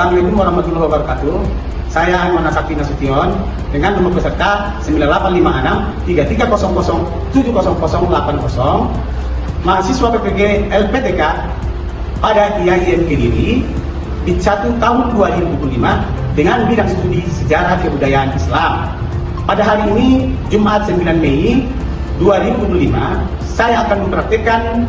Assalamualaikum warahmatullahi wabarakatuh. Saya Ahmad Sakti Nasution dengan nomor peserta 985633007080, mahasiswa PPG LPTK pada IAIN Kediri, BIT 1 tahun 2025 dengan bidang studi Sejarah Kebudayaan Islam. Pada hari ini, Jumat 9 Mei 2025, saya akan mempraktikkan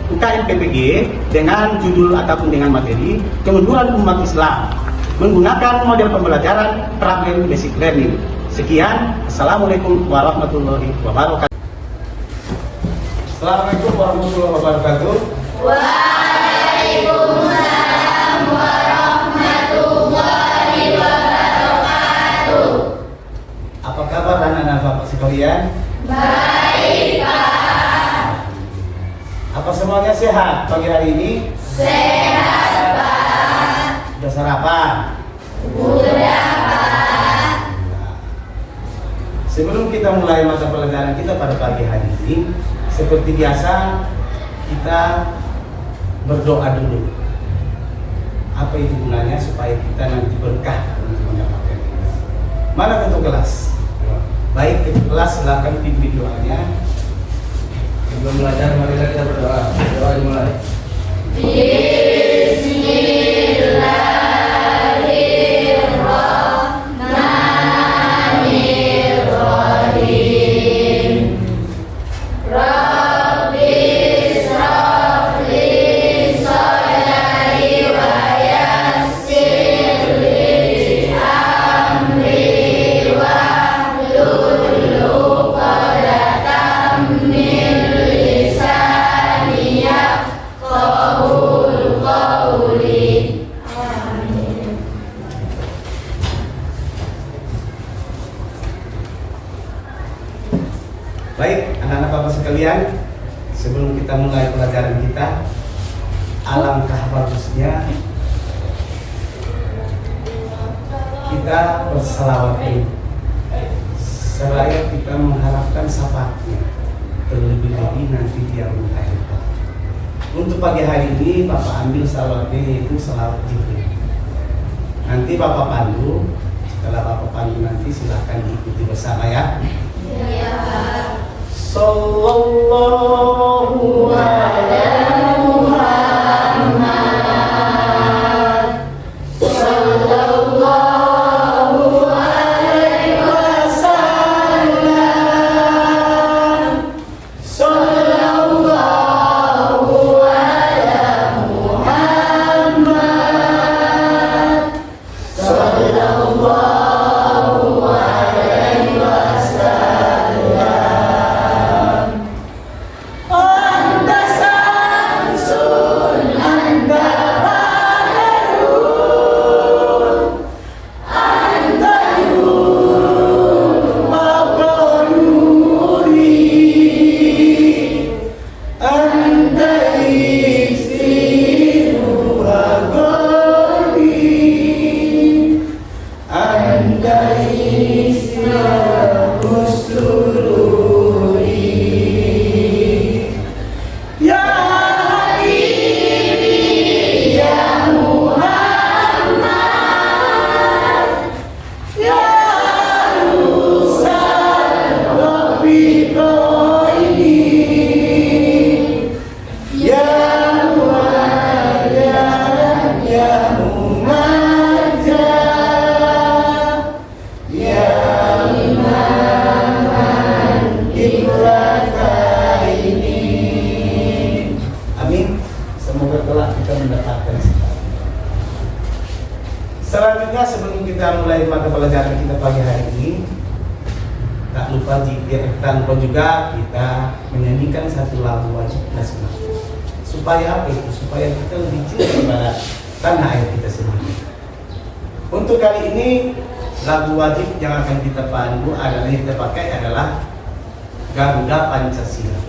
UKM PPG dengan judul ataupun dengan materi kemunduran umat Islam menggunakan model pembelajaran problem basic learning. Sekian, Assalamualaikum warahmatullahi wabarakatuh. Assalamualaikum warahmatullahi wabarakatuh. Waalaikumsalam warahmatullahi wabarakatuh. Apa kabar anak-anak Bapak sekalian? Baik, Pak. Apa semuanya sehat pagi hari ini? Sehat, Pak. Sudah sarapan? Sudah, Pak. Sebelum kita mulai mata pelajaran kita pada pagi hari ini, seperti biasa kita berdoa dulu. Apa itu gunanya? Supaya kita nanti berkah untuk mendapatkan itu. Mana ketua kelas? Baik, ketua kelas silakan pimpin doanya. Sebelum belajar, marilah kita berdoa. Doa dimulai. Bismillahirrahmanirrahim. Rabbi shrah li sadri wa yassir li amri wahlul 'uqdatam min lisani yafqahul qawli. Amin. Baik, anak-anak Bapak sekalian, sebelum kita mulai pelajaran kita, alangkah bagusnya kita berselawat dulu, seraya kita mengharapkan syafaatnya, terlebih-lebih nanti dia melahirkan. Untuk pagi hari ini, Bapak ambil salawatnya, yaitu salawat Jibril. Nanti Bapak pandu, setelah Bapak pandu nanti silahkan diikuti bersama ya. Ya. Sallallahu Ala Muhammad sallallahu alaihi wasallam. Sallallahu ala Muhammad sallallahu alaihi wasallam. Anta samsun, anta baharun, anta nurun Bapak nuri, anta istiru agami, anta istiru sururi. Ya Habibi, ya Muhammad, ya Rusal Rafiqaini, ya Muhammad, ya Mumajjah, ya Imaman Ibrataini. Amin. Semoga kelak kita mendapatkan sifat. Selanjutnya, sebelum kita mulai mata pelajaran kita pagi hari ini, tak lupa juga kita menyanyikan satu lagu wajib nasional. Supaya apa itu? Supaya kita lebih cinta kepada tanah air kita sendiri. Untuk kali ini, lagu wajib yang akan kita pandu adalah yang kita pakai adalah Garuda Pancasila.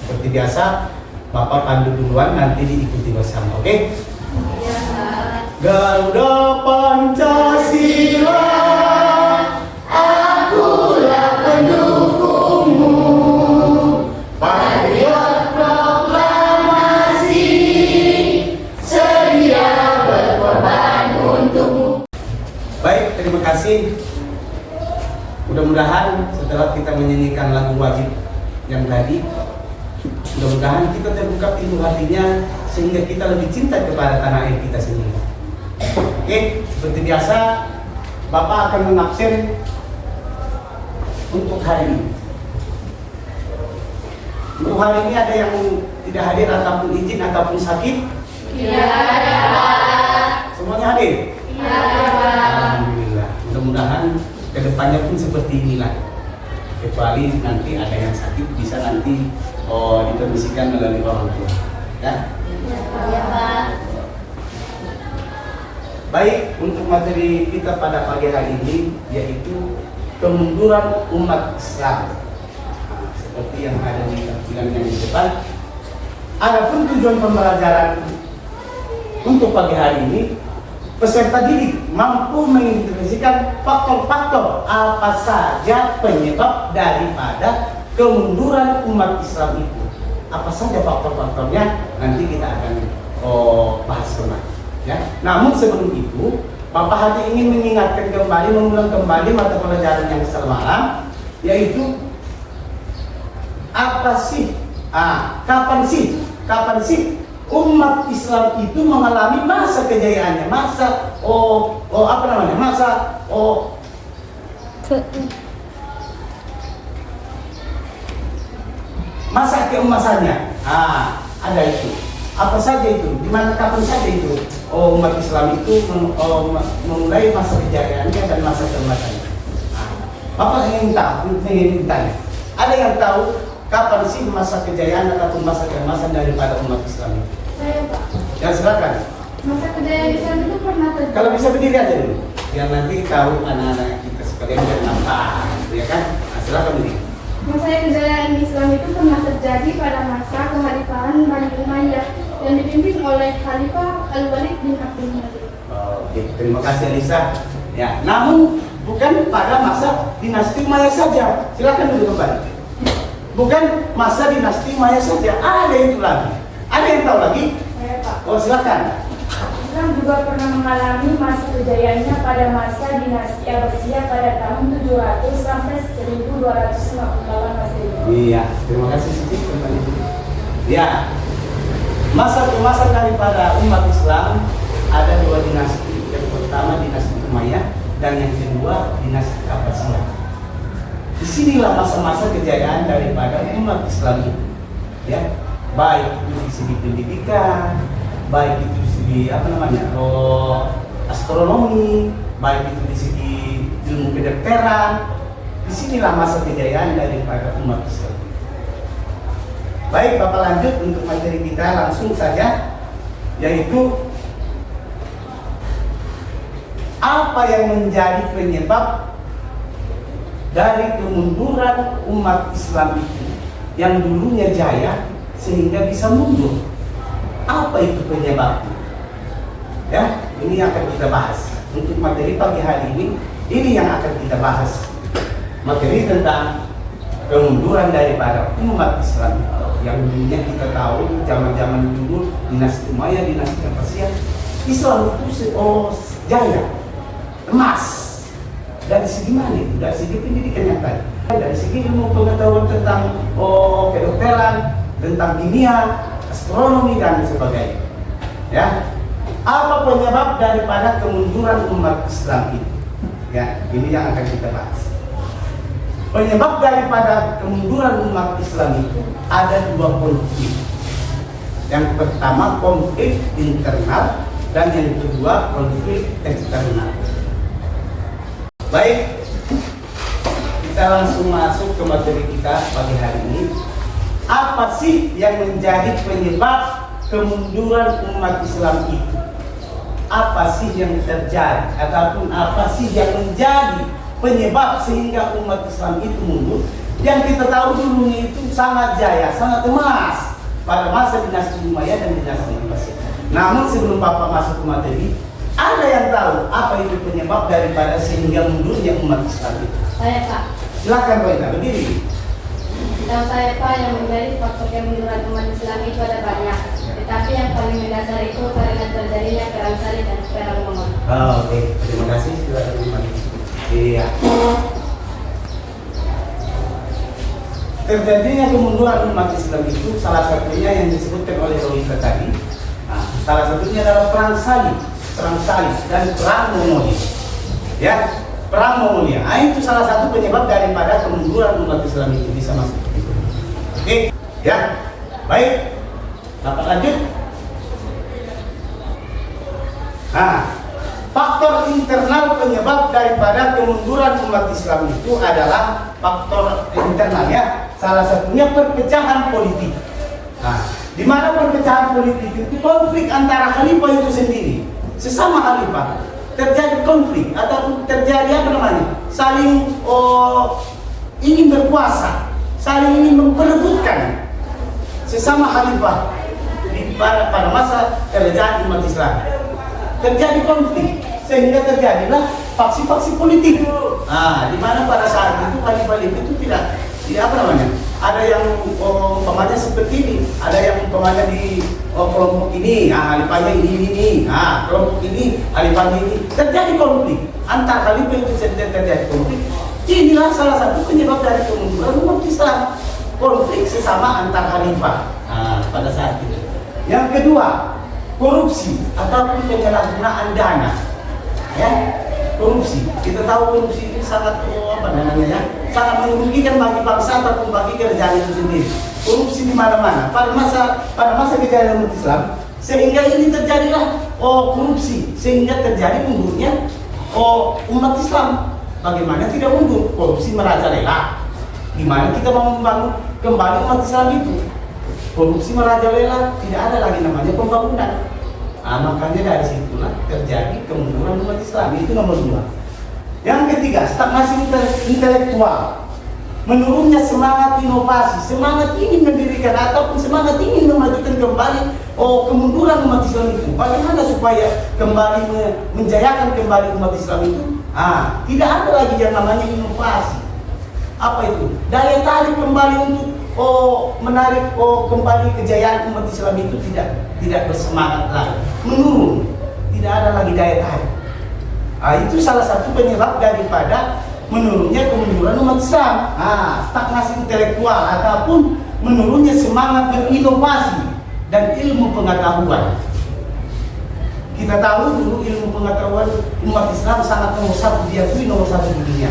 Seperti biasa, Bapak pandu duluan, nanti diikuti bersama, oke? Garuda Pancasila, akulah pendukungmu, patriot proklamasi, sedia berkorban terjadi. Mudah-mudahan kita terbuka pintu hatinya sehingga kita lebih cinta kepada tanah air kita sendiri. Oke, seperti biasa Bapak akan mengabsen untuk hari ini. Untuk hari ini ada yang tidak hadir ataupun izin ataupun sakit? Tidak ada, Pak. Semuanya hadir? Tidak ada, Pak. Alhamdulillah. Mudah-mudahan kedepannya pun seperti inilah. Kecuali nanti ada yang sakit bisa nanti dipermisikan melalui orang tua. Ya. Ya, Pak. Baik, untuk materi kita pada pagi hari ini yaitu kemunduran umat Islam. Nah, seperti yang ada di tampilan yang di depan. Adapun tujuan pembelajaran untuk pagi hari ini, peserta didik mampu mengidentifikasikan faktor-faktor apa saja penyebab daripada kemunduran umat Islam itu. Apa saja faktor-faktornya nanti kita akan bahas kembali. Ya. Namun sebelum itu, Bapak hanya ingin mengingatkan kembali, mengulang kembali mata pelajaran yang semalam, yaitu apa sih? Kapan sih umat Islam itu mengalami masa kejayaannya, masa keemasannya. Ada itu. Apa saja itu? Di mana kapan saja itu? Umat Islam itu memulai masa kejayaannya dan masa keemasannya. Bapak ingin tanya, ada yang tahu kapan sih masa kejayaan ataupun masa keemasan daripada umat Islam itu? Saya, Pak. Ya silakan. Masa kejayaan Islam itu pernah terjadi. Kalau bisa berdiri aja dulu, biar nanti tahu anak-anak kita sekalian dan apa, ya kan? Silakan berdiri. Masa kejayaan Islam itu pernah terjadi pada masa kekhalifahan Bani Umayyah yang dipimpin oleh Khalifah Al-Walid bin Abdul Malik. Oke, terima kasih Alisa. Ya, namun bukan pada masa dinasti Umayyah saja. Silakan dulu kembali. Bukan masa dinasti Umayyah saja, ada itu lagi. Ada yang tahu lagi? Saya, Pak. Silakan. Islam juga pernah mengalami masa kejayaannya pada masa dinasti Abbasiyah pada tahun 700 sampai 1258 Masehi. Iya, terima kasih Siti kembali. Ya, masa keemasan daripada umat Islam ada dua dinasti. Yang pertama dinasti Umayyah dan yang kedua dinasti Abbasiyah. Disinilah masa-masa kejayaan daripada umat Islam itu. Ya, baik itu di segi pendidikan, baik itu di segi astronomi, baik itu di segi ilmu kedokteran. Disinilah masa kejayaan daripada umat Islam. Baik, Bapak lanjut untuk materi kita langsung saja, yaitu apa yang menjadi penyebab dari kemunduran umat Islam itu yang dulunya jaya sehingga bisa mundur. Apa itu penyebabnya? Ya, ini akan kita bahas. Untuk materi pagi hari ini yang akan kita bahas. Materi tentang kemunduran daripada umat Islam yang dulunya kita tahu zaman-zaman dulu dinasti Umayyah, dinasti Abbasiyah, Islam itu jaya, emas. Dari segi mana itu? Dari segi pendidikan yang tadi, dari segi ilmu pengetahuan tentang kedokteran, tentang kimia, astronomi dan sebagainya. Ya, apa penyebab daripada kemunduran umat Islam itu? Ya, ini yang akan kita bahas. Penyebab daripada kemunduran umat Islam itu ada dua konflik. Yang pertama konflik internal dan yang kedua konflik eksternal. Baik, kita langsung masuk ke materi kita pagi hari ini. Apa sih yang menjadi penyebab kemunduran umat Islam itu? Apa sih yang terjadi ataupun apa sih yang menjadi penyebab sehingga umat Islam itu mundur? Yang kita tahu dulunya itu sangat jaya, sangat emas pada masa dinasti Umayyah dan dinasti Abbasiyah. Namun sebelum Bapak masuk ke materi, ada yang tahu apa itu penyebab daripada sehingga mundurnya umat Islam itu? Saya, Pak. Silakan Pak, berdiri. Tahu saya, Pak, yang menjadi faktor kemunduran umat Islam itu ada banyak. Tetapi yang paling mendasar itu karena terjadinya perang salib dan perang Mongol. Oke, terima kasih. Silakan kembali. Iya. terjadinya kemunduran umat Islam itu salah satunya yang disebutkan oleh Rohita tadi. Nah, salah satunya adalah perang salib dan perang Mongolia. Ya, perang Mongolia. Nah, itu salah satu penyebab daripada kemunduran umat Islam itu bisa masuk. Oke, ya, baik. Dapat lanjut. Nah, faktor internal penyebab daripada kemunduran umat Islam itu adalah faktor internal ya. Salah satunya perpecahan politik. Nah, di mana perpecahan politik itu konflik antara khalifah itu sendiri, sesama khalifah terjadi konflik atau terjadi saling ingin berkuasa, saling ingin memperebutkan sesama khalifah pada masa kerajaan umat Islam. Terjadi konflik sehingga terjadilah faksi-faksi politik. Nah, di mana pada saat itu khalifah itu tidak ada yang umpamanya seperti ini, ada yang umpamanya di kelompok ini, khalifahnya ini, kelompok ini, khalifahnya ini, terjadi konflik antar khalifah itu terjadi konflik. Inilah salah satu penyebab dari kemunduran umat Islam, konflik sesama antar khalifah. Pada saat itu. Yang kedua, korupsi ataupun penyalahgunaan dana. Ya, korupsi. Kita tahu korupsi ini sangat sangat merugikan bagi bangsa ataupun bagi kerajaan itu sendiri. Korupsi di mana-mana. Pada masa kejayaan umat Islam, sehingga ini terjadilah korupsi, sehingga terjadi mundurnya umat Islam. Bagaimana tidak mundur? Korupsi merajalela. Di mana kita mau membangun kembali umat Islam itu? Korupsi merajalela, tidak ada lagi namanya pembangunan. Makanya dari situlah terjadi kemunduran umat Islam. Itu nomor 2. Yang ketiga, stagnasi intelektual, menurunnya semangat inovasi, semangat ingin mendirikan ataupun semangat ingin memajukan kembali kemunduran umat Islam itu. Bagaimana supaya kembali menjayakan kembali umat Islam itu? Tidak ada lagi yang namanya inovasi. Apa itu? Daya tarik kembali untuk menarik kembali kejayaan umat Islam itu tidak bersemangat lagi, menurun, tidak ada lagi daya tarik. Itu salah satu penyebab daripada menurunnya kemunduran umat Islam. Stagnasi intelektual ataupun menurunnya semangat berinovasi dan ilmu pengetahuan. Kita tahu dulu ilmu pengetahuan umat Islam sangat nomor 1, diakui nomor 1 di dunia.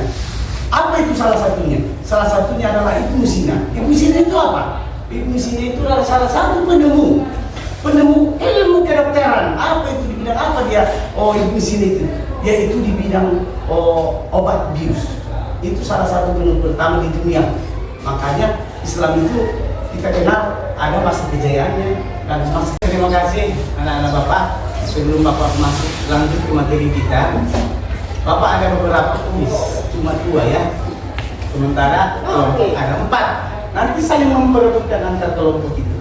Apa itu salah satunya? Salah satunya adalah Ibnu Sina. Ibnu Sina itu apa? Ibnu Sina itu adalah salah satu penemu ilmu kedokteran. Apa itu di bidang apa dia? Ibnu Sina itu, yaitu di bidang obat bius. Itu salah satu penemu pertama di dunia. Makanya Islam itu kita kenal ada masa kejayaannya dan masa. Terima kasih anak-anak Bapak. Sebelum Bapak masuk lanjut ke materi kita, Bapak ada beberapa tulis, cuma 2 ya. Sementara kelompok ada 4. Nanti saling memperebutkan antar kelompok itu.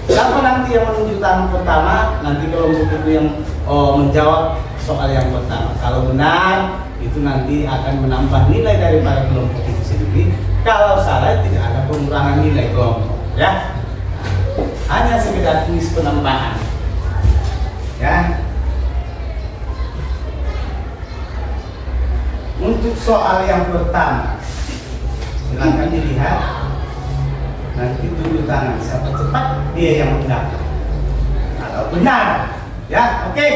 Siapa nanti yang menunjuk tangan pertama, nanti kelompok itu yang menjawab soal yang pertama. Kalau benar, itu nanti akan menambah nilai daripada kelompok itu sendiri. Kalau salah, tidak ada pengurangan nilai kelompok. Ya, hanya sekedar tulis penambahan. Ya. Untuk soal yang pertama, silakan dilihat. Nanti tunjuk tangan, siapa cepat dia yang mendapat. Kalau benar, ya, oke,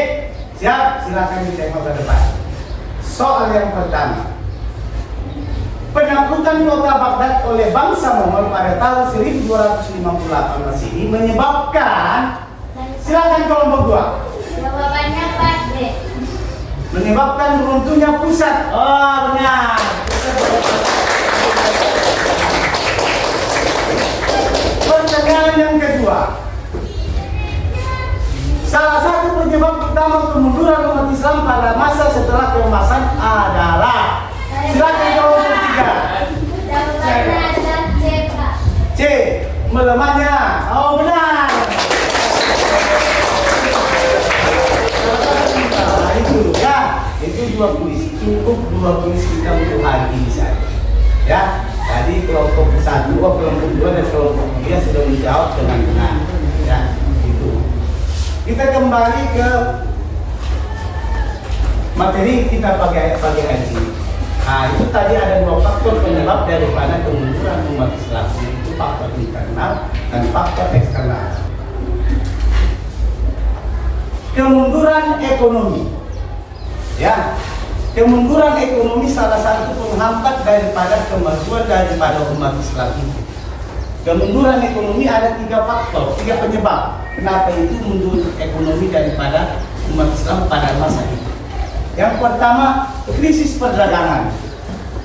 siap, silakan ditengok ke depan. Soal yang pertama, penaklukan kota Baghdad oleh bangsa Mongol pada tahun 1258 Masehi menyebabkan, silakan kelompok 2. Jawabannya pas deh. Menyebabkan runtuhnya pusat. Benar. Pertanyaan yang kedua, salah satu penyebab utama kemunduran umat Islam pada masa setelah keemasan adalah, silakan kelompok 3. Jawabannya adalah C, Pak. C. Melemahnya. Benar. Itu ya, itu 2 kuis, cukup 2 kuis kita untuk hari ini saja. Ya, tadi kelompok 1, kelompok 2 dan kelompok 3 sudah menjawab dengan benar. Ya, itu. Kita kembali ke materi kita pagi hari ini. Itu tadi ada 2 faktor penyebab daripada kemunduran umat Islam. Itu faktor internal dan faktor eksternal. Kemunduran ekonomi, ya, kemunduran ekonomi salah satu penghambat daripada kemajuan daripada umat Islam ini. Kemunduran ekonomi ada 3 faktor, 3 penyebab kenapa itu mundur ekonomi daripada umat Islam pada masa itu. Yang pertama, krisis perdagangan.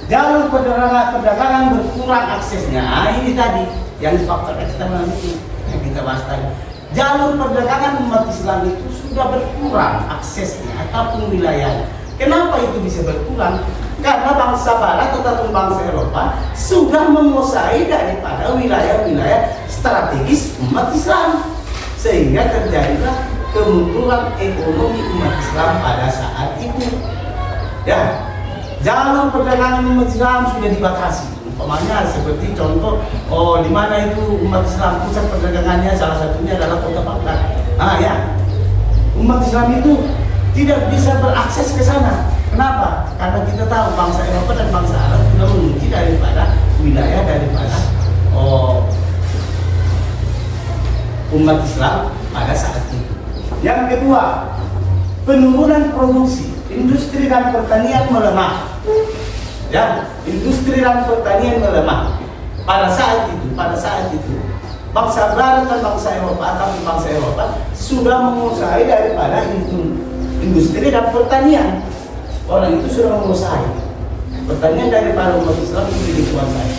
Jalur perdagangan berkurang aksesnya. Ini tadi yang faktor eksternal itu yang kita bahas tadi. Jalur perdagangan umat Islam itu sudah berkurang aksesnya ataupun wilayahnya. Kenapa itu bisa berkurang? Karena bangsa Barat ataupun bangsa Eropa sudah menguasai daripada wilayah-wilayah strategis umat Islam, sehingga terjadilah kemunduran ekonomi umat Islam pada saat itu. Ya, jalur perdagangan umat Islam sudah dibatasi. Umpamanya seperti contoh, di mana itu umat Islam pusat perdagangannya, salah satunya adalah kota Baghdad. Ya, umat Islam itu tidak bisa berakses ke sana. Kenapa? Karena kita tahu bangsa Eropa dan bangsa Arab sudah mengunci daripada wilayah daripada umat Islam pada saat itu. Yang kedua, penurunan produksi. Industri dan pertanian melemah. Ya, industri dan pertanian melemah. Pada saat itu, bangsa Barat dan bangsa Eropa atau bangsa Eropa sudah menguasai daripada industri dan pertanian. Orang itu sudah menguasai pertanian daripada umat Islam sudah dikuasai.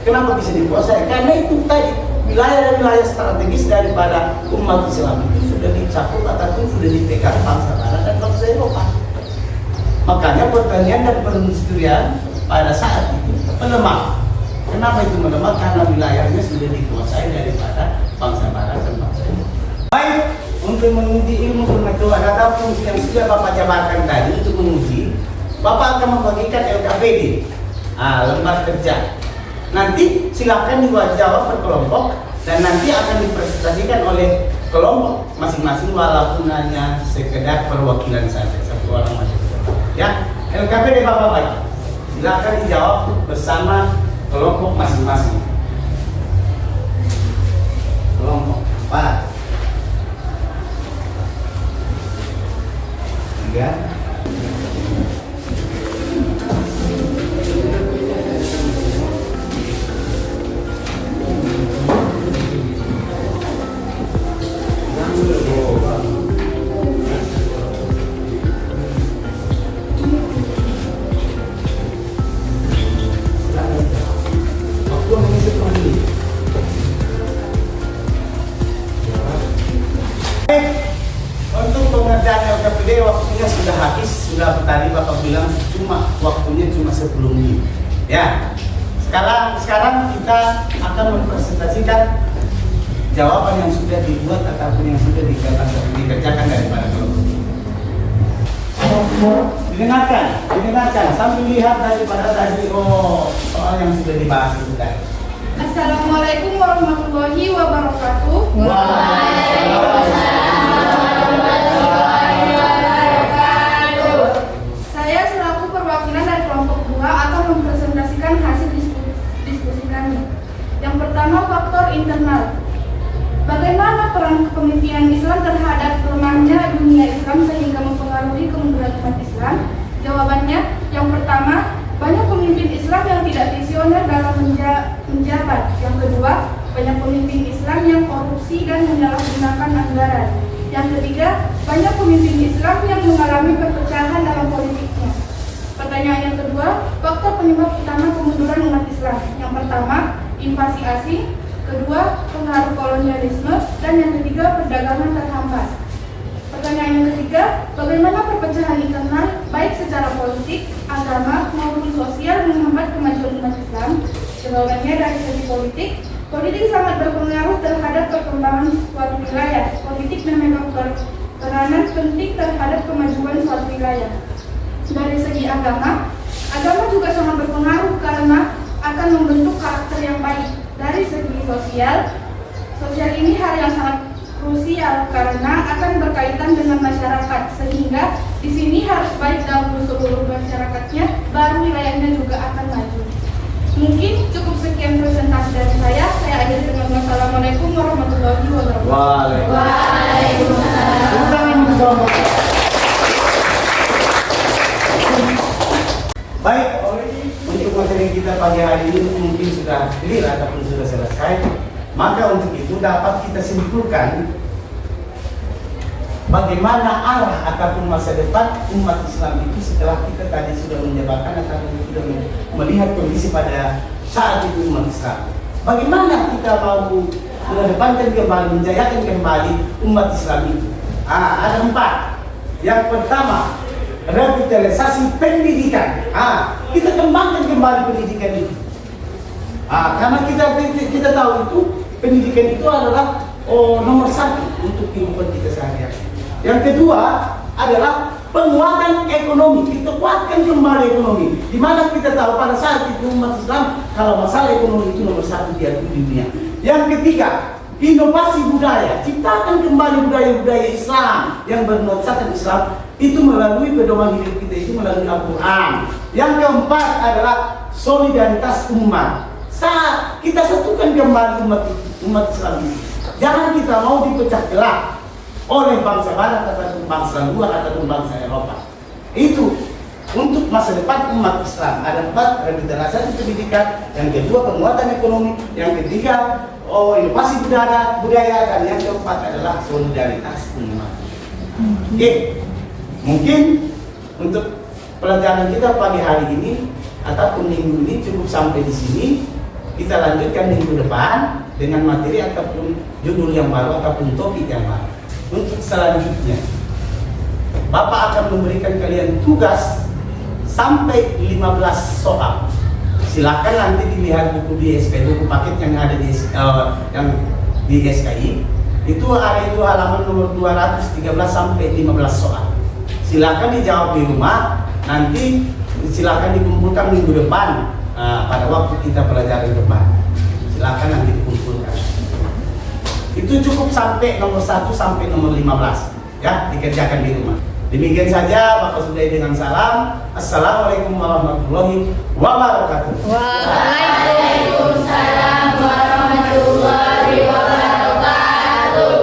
Kenapa bisa dikuasai? Karena itu tadi wilayah-wilayah strategis daripada umat Islam itu sudah dicakup ataupun sudah dipegang bangsa Barat dan bangsa Eropa. Makanya pertanian dan perindustrian pada saat itu melemah. Kenapa itu melemah? Karena wilayahnya sudah dikuasai daripada bangsa Barat dan bangsa Eropa. Baik, untuk menguji ilmu pengetahuan ataupun yang sudah Bapak jabarkan tadi untuk menguji, Bapak akan membagikan LKPD, lembar kerja. Nanti silakan dijawab per kelompok dan nanti akan dipresentasikan oleh kelompok masing-masing walaupun hanya sekedar perwakilan saja, satu orang masing-masing. Ya, LKPD Bapak bagi. Silakan dijawab bersama kelompok masing-masing. Kelompok Pak. 3. Untuk pengerjaan LKPD waktunya sudah habis, sudah tadi Bapak bilang waktunya cuma 10 menit. Ya, sekarang kita akan mempresentasikan jawaban yang sudah dibuat ataupun yang sudah dikerjakan daripada kelompok. Didengarkan sambil lihat daripada tadi soal yang sudah dibahas itu tadi. Assalamualaikum warahmatullahi wabarakatuh. Saya selaku perwakilan dari kelompok 2 akan mempresentasikan hasil diskusi kami. Yang pertama, faktor internal. Bagaimana peran kepemimpinan Islam terhadap lemahnya dunia Islam sehingga mempengaruhi kemunduran umat Islam? Jawabannya, yang pertama, banyak pemimpin Islam yang tidak visioner dalam menjabat. Yang kedua, banyak pemimpin Islam yang korupsi dan menyalahgunakan anggaran. Yang ketiga, banyak pemimpin Islam yang mengalami perpecahan dalam politiknya. Pertanyaan yang kedua, faktor penyebab utama kemunduran umat Islam. Yang pertama, invasi asing. Kedua, pengaruh kolonialisme. Dan yang ketiga, perdagangan terhambat. Pertanyaan yang ketiga, bagaimana perpecahan internal baik secara politik, agama maupun sosial menghambat kemajuan umat Islam? Jawabannya dari segi politik sangat berpengaruh terhadap perkembangan suatu wilayah. Politik memegang peranan penting terhadap kemajuan suatu wilayah. Dari segi agama juga sangat berpengaruh karena akan membentuk karakter yang baik. Dari segi sosial ini hal yang sangat krusial karena akan berkaitan dengan masyarakat, sehingga di sini harus baik dahulu seluruh masyarakatnya, baru wilayahnya juga akan maju. Mungkin cukup sekian presentasi dari saya. Saya akhiri dengan wassalamualaikum warahmatullahi wabarakatuh. Waalaikumsalam. Tepuk tangan untuk kelompok. Baik, untuk materi kita pagi hari ini mungkin sudah clear ataupun sudah selesai. Maka untuk itu dapat kita simpulkan bagaimana arah ataupun masa depan umat Islam itu setelah kita tadi sudah menjabarkan ataupun sudah melihat kondisi pada saat itu umat Islam. Bagaimana kita mau mengedepankan kembali, menjayakan kembali umat Islam itu? Ada 4. Yang pertama, revitalisasi pendidikan. Kita kembangkan kembali pendidikan itu. Karena kita tahu itu pendidikan itu adalah nomor 1 untuk kehidupan kita sehari-hari. Yang kedua adalah penguatan ekonomi. Kita kuatkan kembali ekonomi. Di mana kita tahu pada saat itu umat Islam kalau masalah ekonomi itu nomor 1 di dunia. Yang ketiga, inovasi budaya. Ciptakan kembali budaya-budaya Islam yang bernuansakan Islam itu melalui pedoman hidup kita itu melalui Al-Quran. Yang keempat adalah solidaritas umat. Saat kita satukan kembali umat Islam ini, jangan kita mau dipecah belah oleh bangsa Barat ataupun bangsa luar ataupun bangsa Eropa. Itu untuk masa depan umat Islam. Ada 4, revitalisasi pendidikan. Yang kedua, penguatan ekonomi. Yang ketiga, inovasi budaya. Dan yang keempat adalah solidaritas umat. Oke, mungkin untuk pelajaran kita pagi hari ini ataupun minggu ini cukup sampai di sini. Kita lanjutkan minggu depan dengan materi ataupun judul yang baru ataupun topik yang baru. Untuk selanjutnya, Bapak akan memberikan kalian tugas sampai 15 soal. Silakan nanti dilihat buku di SP, buku paket yang ada di SKI. Itu halaman nomor 213 sampai 15 soal. Silakan dijawab di rumah. Nanti silakan dikumpulkan minggu depan. Pada waktu kita pelajaran depan, silakan nanti dikumpulkan. Itu cukup sampai nomor 1 sampai nomor 15, ya, dikerjakan di rumah. Demikian saja, Bapak Sudai dengan salam. Assalamualaikum warahmatullahi wabarakatuh. Waalaikumsalam warahmatullahi wabarakatuh.